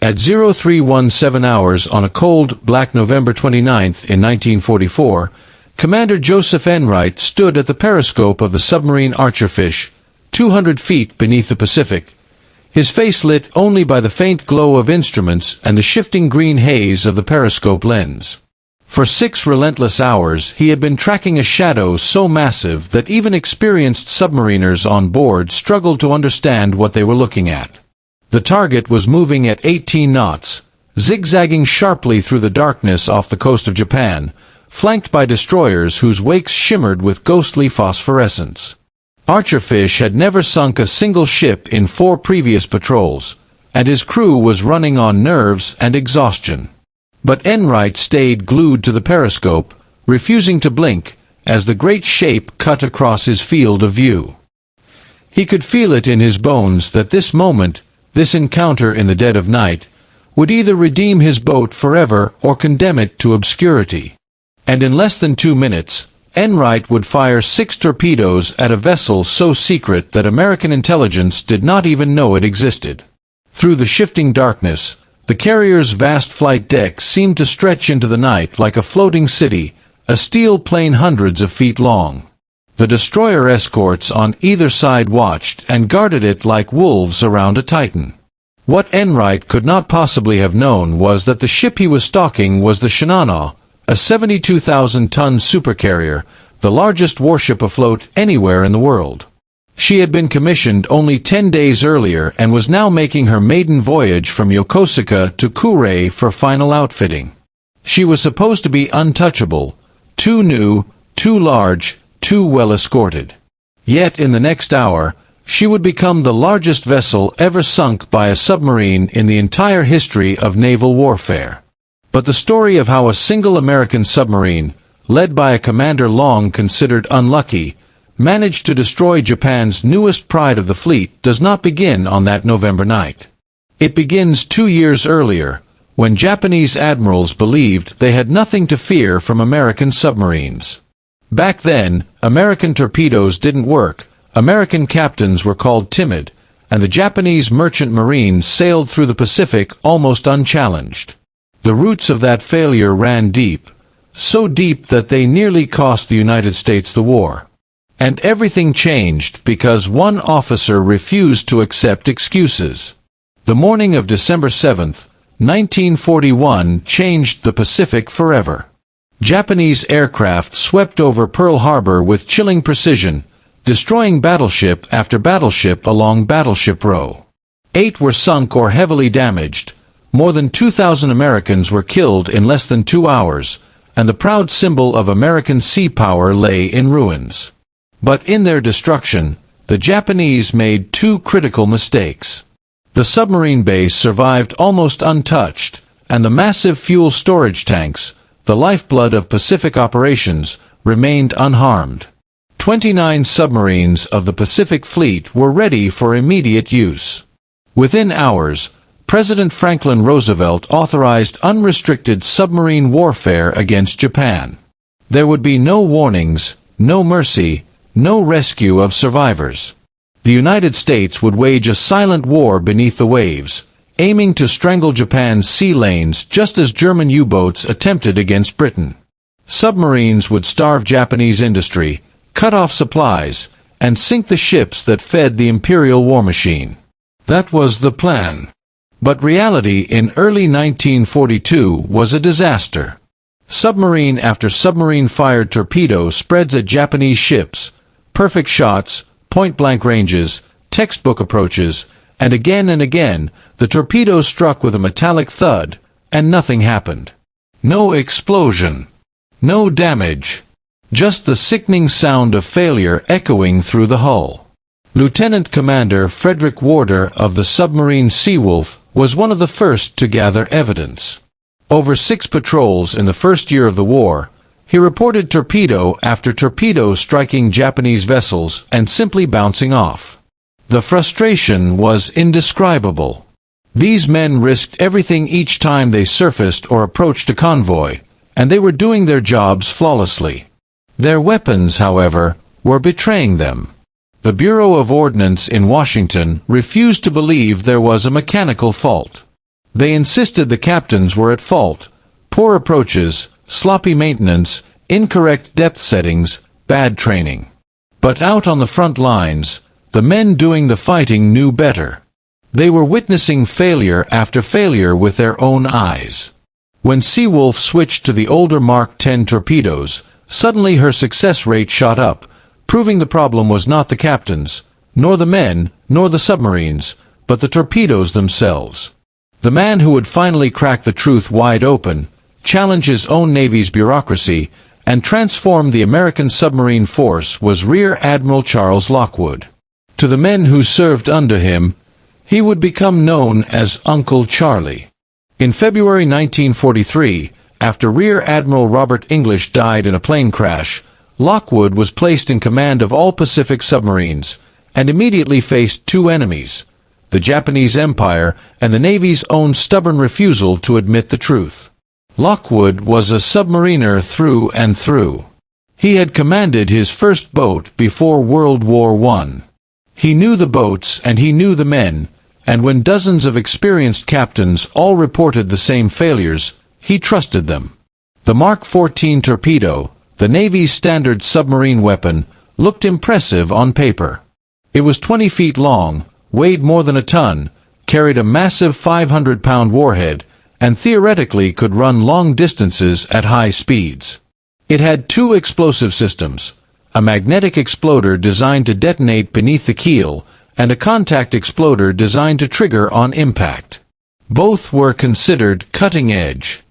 At 0317 hours on a cold, black November 29th in 1944, Commander Joseph Enright stood at the periscope of the submarine Archer-Fish, 200 feet beneath the Pacific, his face lit only by the faint glow of instruments and the shifting green haze of the periscope lens. For 6 relentless hours he had been tracking a shadow so massive that even experienced submariners on board struggled to understand what they were looking at. The target was moving at 18 knots, zigzagging sharply through the darkness off the coast of Japan, flanked by destroyers whose wakes shimmered with ghostly phosphorescence. Archer-Fish had never sunk a single ship in 4 previous patrols, and his crew was running on nerves and exhaustion. But Enright stayed glued to the periscope, refusing to blink, as the great shape cut across his field of view. He could feel it in his bones that this moment, this encounter in the dead of night, would either redeem his boat forever or condemn it to obscurity. And in less than 2 minutes, Enright would fire 6 torpedoes at a vessel so secret that American intelligence did not even know it existed. Through the shifting darkness, the carrier's vast flight deck seemed to stretch into the night like a floating city, a steel plane hundreds of feet long. The destroyer escorts on either side watched and guarded it like wolves around a titan. What Enright could not possibly have known was that the ship he was stalking was the Shinano, a 72,000-ton supercarrier, the largest warship afloat anywhere in the world. She had been commissioned only 10 days earlier and was now making her maiden voyage from Yokosuka to Kure for final outfitting. She was supposed to be untouchable, too new, too large, too well escorted. Yet in the next hour, she would become the largest vessel ever sunk by a submarine in the entire history of naval warfare. But the story of how a single American submarine, led by a commander long considered unlucky, managed to destroy Japan's newest pride of the fleet does not begin on that November night. It begins 2 years earlier, when Japanese admirals believed they had nothing to fear from American submarines. Back then, American torpedoes didn't work, American captains were called timid, and the Japanese merchant marines sailed through the Pacific almost unchallenged. The roots of that failure ran deep, so deep that they nearly cost the United States the war. And everything changed because one officer refused to accept excuses. The morning of December 7, 1941 changed the Pacific forever. Japanese aircraft swept over Pearl Harbor with chilling precision, destroying battleship after battleship along Battleship Row. 8 were sunk or heavily damaged. More than 2,000 Americans were killed in less than 2 hours, and the proud symbol of American sea power lay in ruins. But in their destruction, the Japanese made 2 critical mistakes. The submarine base survived almost untouched, and the massive fuel storage tanks, the lifeblood of Pacific operations, remained unharmed. 29 submarines of the Pacific Fleet were ready for immediate use. Within hours, President Franklin Roosevelt authorized unrestricted submarine warfare against Japan. There would be no warnings, no mercy, no rescue of survivors. The United States would wage a silent war beneath the waves, aiming to strangle Japan's sea lanes just as German U-boats attempted against Britain. Submarines would starve Japanese industry, cut off supplies, and sink the ships that fed the imperial war machine. That was the plan. But reality in early 1942 was a disaster. Submarine after submarine fired torpedo spreads at Japanese ships, perfect shots, point-blank ranges, textbook approaches, and again, the torpedoes struck with a metallic thud, and nothing happened. No explosion. No damage. Just the sickening sound of failure echoing through the hull. Lieutenant Commander Frederick Warder of the submarine Seawolf was one of the first to gather evidence. Over 6 patrols in the first year of the war, he reported torpedo after torpedo striking Japanese vessels and simply bouncing off. The frustration was indescribable. These men risked everything each time they surfaced or approached a convoy, and they were doing their jobs flawlessly. Their weapons, however, were betraying them. The Bureau of Ordnance in Washington refused to believe there was a mechanical fault. They insisted the captains were at fault: poor approaches, sloppy maintenance, incorrect depth settings, bad training. But out on the front lines, the men doing the fighting knew better. They were witnessing failure after failure with their own eyes. When Seawolf switched to the older Mark X torpedoes, suddenly her success rate shot up, proving the problem was not the captains, nor the men, nor the submarines, but the torpedoes themselves. The man who would finally crack the truth wide open, challenge his own Navy's bureaucracy, and transform the American submarine force was Rear Admiral Charles Lockwood. To the men who served under him, he would become known as Uncle Charlie. In February 1943, after Rear Admiral Robert English died in a plane crash, Lockwood was placed in command of all Pacific submarines, and immediately faced two enemies: the Japanese Empire and the Navy's own stubborn refusal to admit the truth. Lockwood was a submariner through and through. He had commanded his first boat before World War I. He knew the boats and he knew the men, and when dozens of experienced captains all reported the same failures, he trusted them. The Mark XIV torpedo, the Navy's standard submarine weapon, looked impressive on paper. It was 20 feet long, weighed more than a ton, carried a massive 500-pound warhead, and theoretically could run long distances at high speeds. It had two explosive systems: a magnetic exploder designed to detonate beneath the keel, and a contact exploder designed to trigger on impact. Both were considered cutting edge.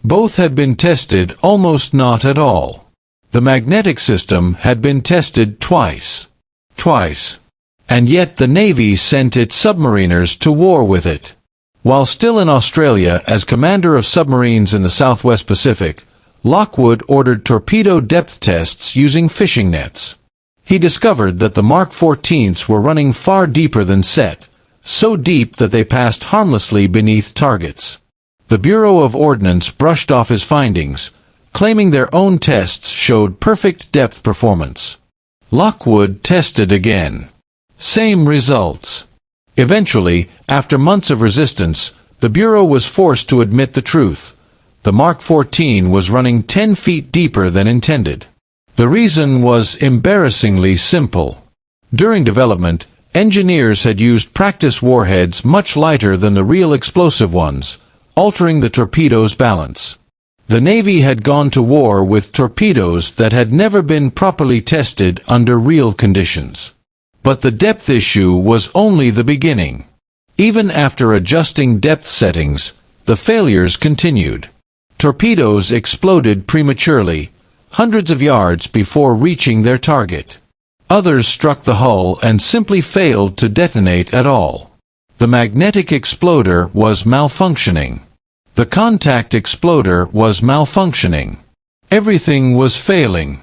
Both had been tested almost not at all. The magnetic system had been tested twice. And yet the Navy sent its submariners to war with it. While still in Australia as commander of submarines in the Southwest Pacific, Lockwood ordered torpedo depth tests using fishing nets. He discovered that the Mark XIVs were running far deeper than set, so deep that they passed harmlessly beneath targets. The Bureau of Ordnance brushed off his findings, claiming their own tests showed perfect depth performance. Lockwood tested again. Same results. Eventually, after months of resistance, the Bureau was forced to admit the truth. The Mark XIV was running 10 feet deeper than intended. The reason was embarrassingly simple. During development, engineers had used practice warheads much lighter than the real explosive ones, altering the torpedo's balance. The Navy had gone to war with torpedoes that had never been properly tested under real conditions. But the depth issue was only the beginning. Even after adjusting depth settings, the failures continued. Torpedoes exploded prematurely, hundreds of yards before reaching their target. Others struck the hull and simply failed to detonate at all. The magnetic exploder was malfunctioning. The contact exploder was malfunctioning. Everything was failing.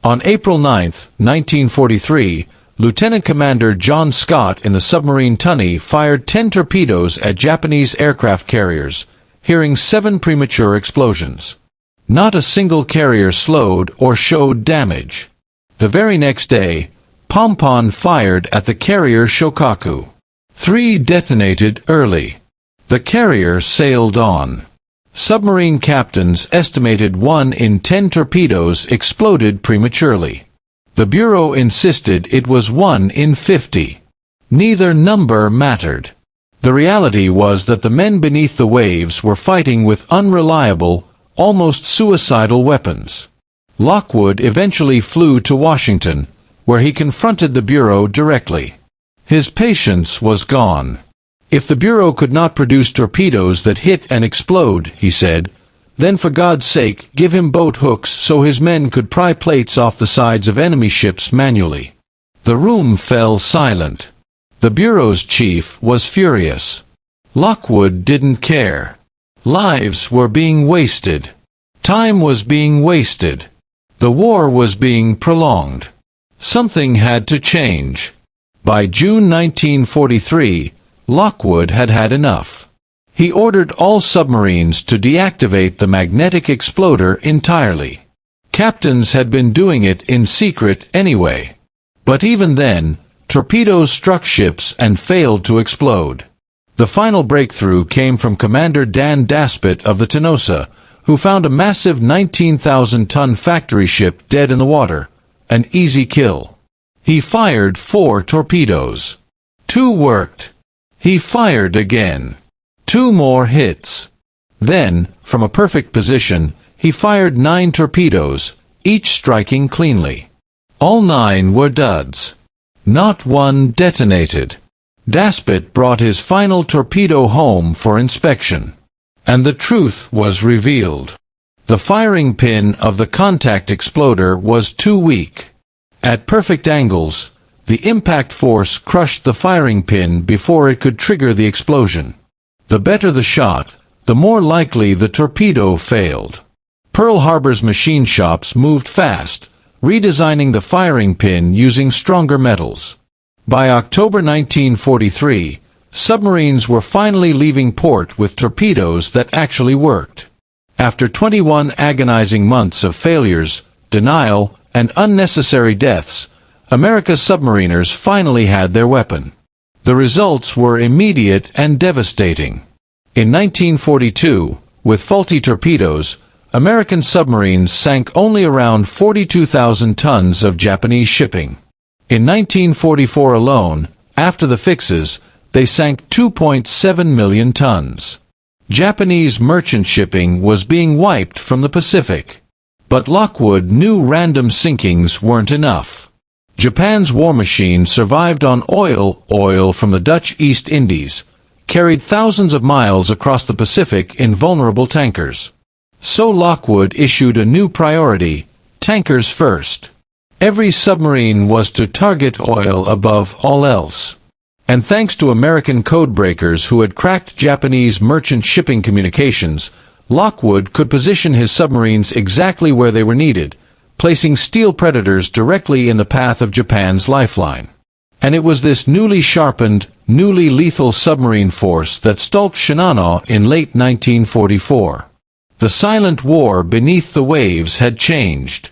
On April 9, 1943, Lieutenant Commander John Scott in the submarine Tunney fired 10 torpedoes at Japanese aircraft carriers, hearing 7 premature explosions. Not a single carrier slowed or showed damage. The very next day, Pompon fired at the carrier Shokaku. 3 detonated early. The carrier sailed on. Submarine captains estimated 1 in 10 torpedoes exploded prematurely. The Bureau insisted it was 1 in 50. Neither number mattered. The reality was that the men beneath the waves were fighting with unreliable, almost suicidal weapons. Lockwood eventually flew to Washington, where he confronted the Bureau directly. His patience was gone. If the Bureau could not produce torpedoes that hit and explode, he said, then for God's sake give him boat hooks so his men could pry plates off the sides of enemy ships manually. The room fell silent. The Bureau's chief was furious. Lockwood didn't care. Lives were being wasted. Time was being wasted. The war was being prolonged. Something had to change. By June 1943, Lockwood had had enough. He ordered all submarines to deactivate the magnetic exploder entirely. Captains had been doing it in secret anyway. But even then, torpedoes struck ships and failed to explode. The final breakthrough came from Commander Dan Daspit of the Tenosa, who found a massive 19,000-ton factory ship dead in the water, an easy kill. He fired 4 torpedoes. 2 worked. He fired again. 2 more hits. Then, from a perfect position, he fired 9 torpedoes, each striking cleanly. All 9 were duds. Not one detonated. Daspit brought his final torpedo home for inspection. And the truth was revealed. The firing pin of the contact exploder was too weak. At perfect angles, the impact force crushed the firing pin before it could trigger the explosion. The better the shot, the more likely the torpedo failed. Pearl Harbor's machine shops moved fast, redesigning the firing pin using stronger metals. By October 1943, submarines were finally leaving port with torpedoes that actually worked. After 21 agonizing months of failures, denial, and unnecessary deaths, America's submariners finally had their weapon. The results were immediate and devastating. In 1942, with faulty torpedoes, American submarines sank only around 42,000 tons of Japanese shipping. In 1944 alone, after the fixes, they sank 2.7 million tons. Japanese merchant shipping was being wiped from the Pacific. But Lockwood knew random sinkings weren't enough. Japan's war machine survived on oil from the Dutch East Indies, carried thousands of miles across the Pacific in vulnerable tankers. So Lockwood issued a new priority: tankers first. Every submarine was to target oil above all else. And thanks to American codebreakers who had cracked Japanese merchant shipping communications, Lockwood could position his submarines exactly where they were needed, placing steel predators directly in the path of Japan's lifeline. And it was this newly sharpened, newly lethal submarine force that stalked Shinano in late 1944. The silent war beneath the waves had changed.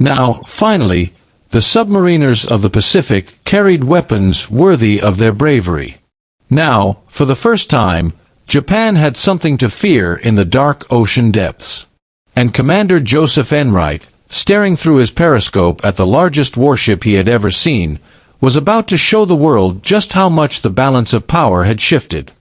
Now, finally, the submariners of the Pacific carried weapons worthy of their bravery. Now, for the first time, Japan had something to fear in the dark ocean depths. And Commander Joseph Enright, staring through his periscope at the largest warship he had ever seen, was about to show the world just how much the balance of power had shifted.